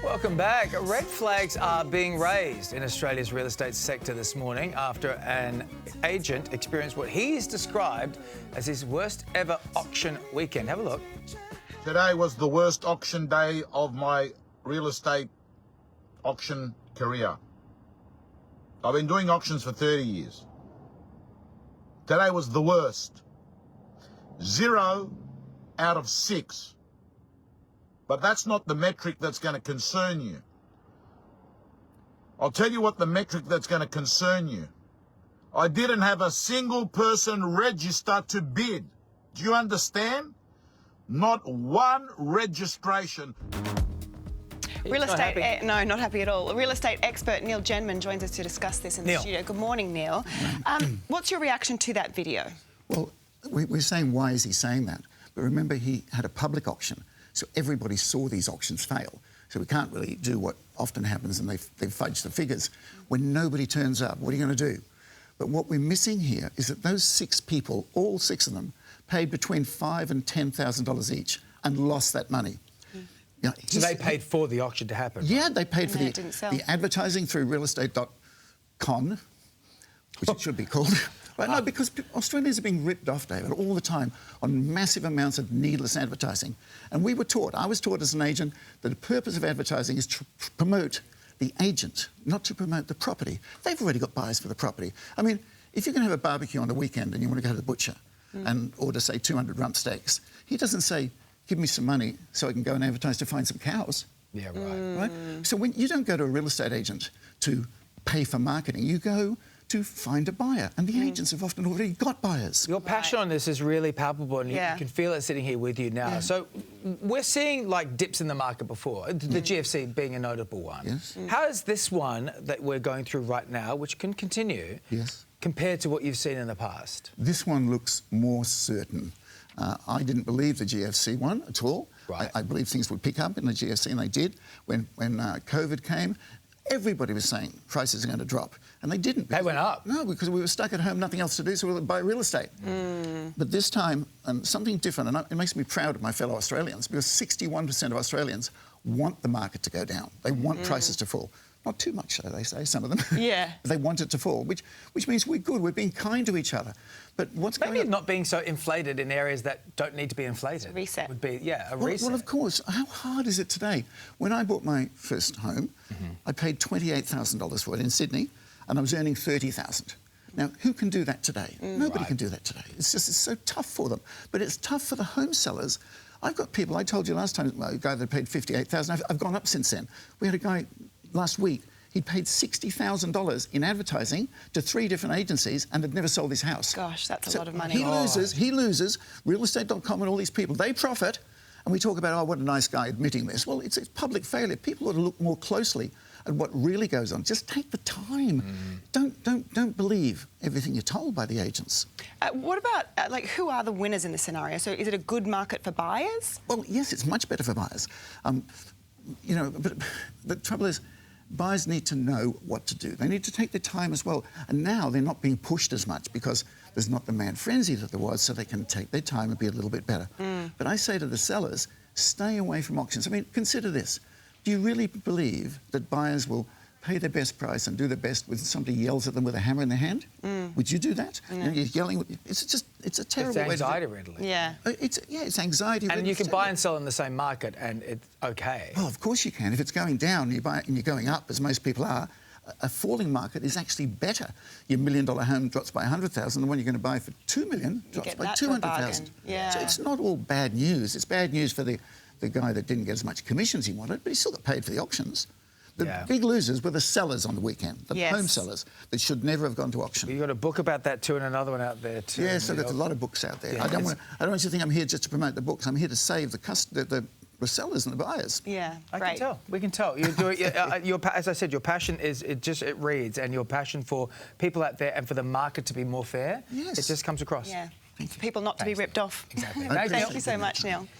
Welcome back. Red flags are being raised in Australia's real estate sector this morning after an agent experienced what he's described as his worst ever auction weekend. Have a look. Today was the worst auction day of my real estate auction career. I've been doing auctions for 30 years. Today was the worst. 0 out of 6. But that's not the metric that's going to concern you. I'll tell you what the metric that's going to concern you. I didn't have a single person register to bid. Do you understand? Not one registration. Real estate, no, not happy at all. Real estate expert Neil Jenman joins us to discuss this in the studio. Good morning, Neil. What's your reaction to that video? Well, we're saying, why is he saying that? But remember, he had a public auction, so everybody saw these auctions fail. So we can't really do what often happens, and they fudge the figures. When nobody turns up, what are you going to do? But what we're missing here is that those 6 people, all 6 of them, paid between $5,000 and $10,000 each and lost that money. You know, so they paid for the auction to happen? Yeah, they paid for the advertising through realestate.com, which it should be called. Right? No, because Australians are being ripped off, David, all the time on massive amounts of needless advertising. And we were taught, I was taught as an agent, that the purpose of advertising is to promote the agent, not to promote the property. They've already got buyers for the property. I mean, if you're going to have a barbecue on the weekend and you want to go to the butcher and order, say, 200 rump steaks, he doesn't say, give me some money so I can go and advertise to find some cows. Yeah, right. Right? So when you don't go to a real estate agent to pay for marketing, you go to find a buyer, and the agents have often already got buyers. Your passion on this is really palpable, and you can feel it sitting here with you now. Yeah. So we're seeing, like, dips in the market before, the GFC being a notable one. Yes. How is this one that we're going through right now, which can continue, compared to what you've seen in the past? This one looks more certain. I didn't believe the GFC one at all. Right. I believed things would pick up in the GFC, and they did. When COVID came, everybody was saying prices are going to drop, and they didn't. They went up. No, because we were stuck at home, nothing else to do, so we would buy real estate. But this time, something different, and it makes me proud of my fellow Australians, because 61% of Australians want the market to go down. They want prices to fall. Not too much, so they say, some of them. Yeah. They want it to fall, which means we're good. We're being kind to each other. But what's maybe going on? not being so inflated in areas that don't need to be inflated. A reset. Would be, a reset. Well, of course. How hard is it today? When I bought my first home, I paid $28,000 for it in Sydney, and I was earning $30,000. Now, who can do that today? Nobody can do that today. It's so tough for them. But it's tough for the home sellers. I've got people, I told you last time, a guy that paid $58,000. I've gone up since then. We had a guy last week, he paid $60,000 in advertising to 3 different agencies and had never sold his house. Gosh, that's a lot of money. He loses. Realestate.com and all these people, they profit. And we talk about, oh, what a nice guy admitting this. Well, it's public failure. People ought to look more closely at what really goes on. Just take the time. Don't believe everything you're told by the agents. What about, who are the winners in this scenario? So is it a good market for buyers? Well, yes, it's much better for buyers. You know, but the trouble is, buyers need to know what to do. They need to take their time as well. And now they're not being pushed as much because there's not the mad frenzy that there was, so they can take their time and be a little bit better. But I say to the sellers, stay away from auctions. I mean, consider this. Do you really believe that buyers will pay their best price and do their best when somebody yells at them with a hammer in their hand? Would you do that? You know, you're yelling. It's a terrible way to... It's anxiety riddling. Yeah. It's anxiety riddling. And you can buy and sell in the same market, and it's okay. Well, of course you can. If it's going down, you buy it and you're going up, as most people are, a falling market is actually better. Your $1 million home drops by $100,000. The one you're going to buy for $2 million drops by $200,000. Yeah. So it's not all bad news. It's bad news for the guy that didn't get as much commission as he wanted, but he still got paid for the auctions. The big losers were the sellers on the weekend, the home sellers that should never have gone to auction. You've got a book about that too, and another one out there too. Yes, I've got a lot of books out there. I don't want you to think I'm here just to promote the books. I'm here to save the sellers and the buyers. Yeah, I can tell. We can tell. You do it. As I said, your passion is it reads, and your passion for people out there and for the market to be more fair. Yes, it just comes across. Yeah, people not to be ripped off. Exactly. Thank you so much, Neil.